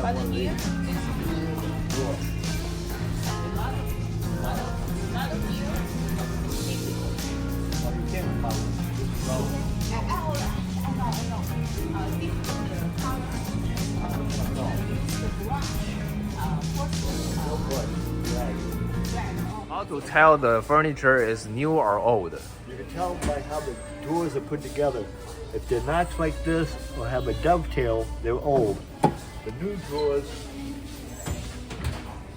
one of these. Drawer. Oh, you can't buy one. How to tell the furniture is new or old? You can tell by how the drawers are put together. If they're notched like this or have a dovetail, they're old. The new drawers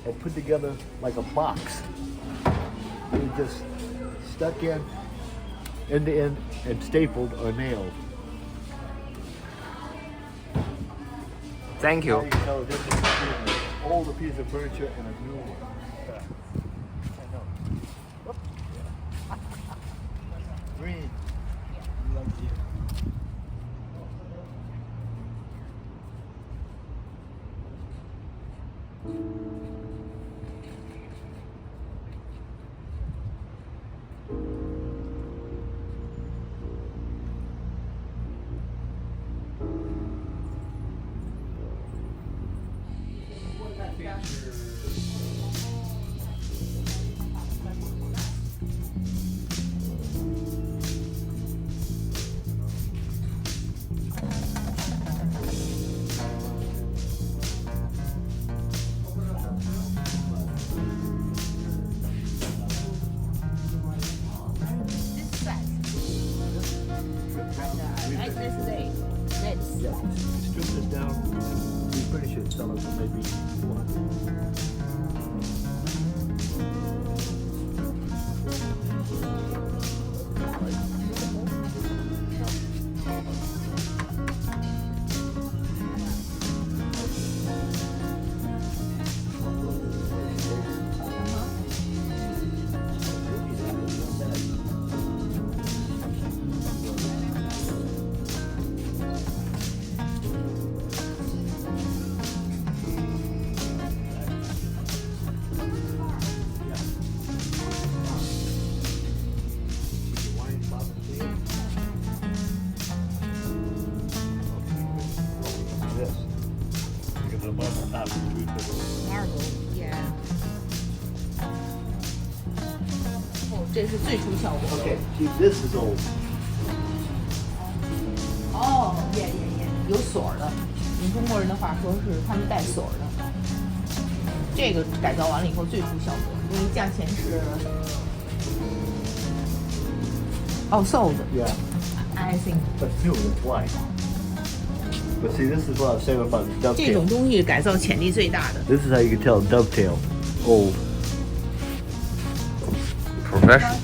are put together like a box. They're just stuck in, end to end, and stapled or nailed. Thank Now you. you can tell the difference between an older piece of furniture and a new one. I know. Green. Love you. Yeah, strip this down. We pretty should sell it for maybe 400. This. You can put a bubble on top of the Marble, yeah. 哦，这是最初效果。 Okay, see, this is old. 哦，耶，有锁的。用中国人的话说是他们带锁的。这个改造完了以后最出效果，因为价钱是sold. Yeah, I think. but new, that's why. But see, this is what I was saying about the 这种 dovetail. 东西改造潜力最大的。 This is how you can tell dovetail, old. Professional.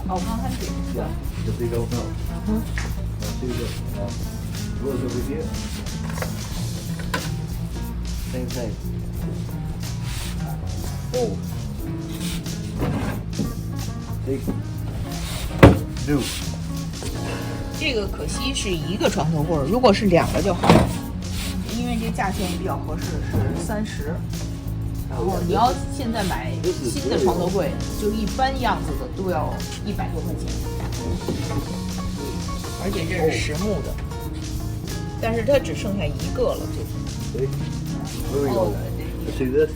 哦，刚开始。 Yeah, because they don't know. Now see this, drawers over here. Same thing. Old. See? New. 这个可惜是一个床头柜儿，如果是两个就好了，因为这价钱也比较合适，是30。然后你要现在买新的床头柜，就一般样子的都要100多块钱，而且这是实木的，但是它只剩下一个了，这 See? Where we go? See this?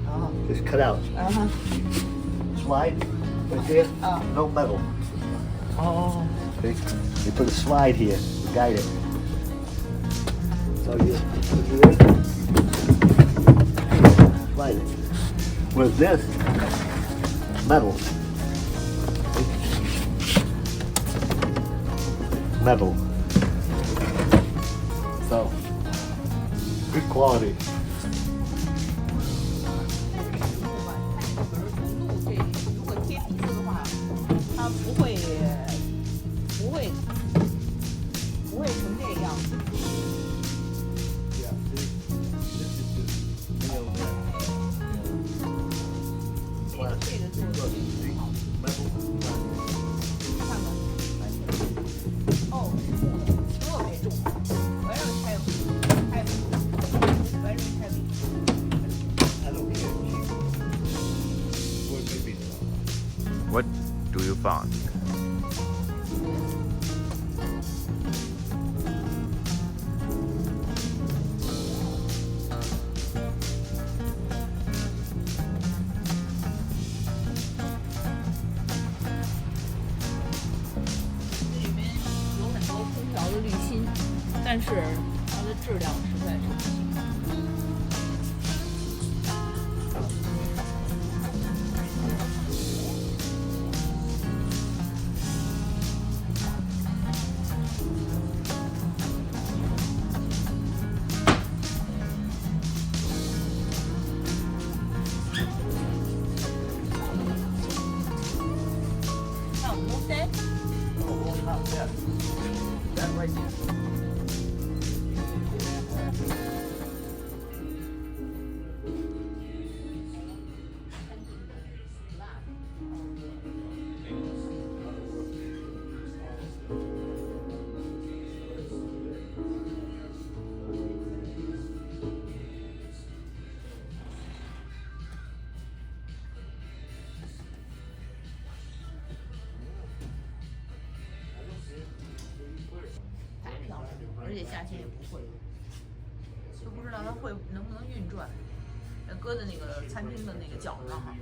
啊 It's cut out. 哈 Slide right there. No metal. 哦， See? They put a slide here to guide it. So you put it in. Slide it. Whereas this, metal. Metal. So, good quality. 这如果贴底子的话，它不会成这个样子。 Yeah, see? This is just nailed in. 这个做的 Look, see? Metal. 看看，哦，是木的，特别重，very heavy, very heavy。 I don't care. Well, maybe not. What do you find? 但是它的质量实在是不行。那我们再。That right there. 太漂亮了，而且价钱也不贵，就不知道它会能不能运转，搁在那个餐厅的那个角上哈。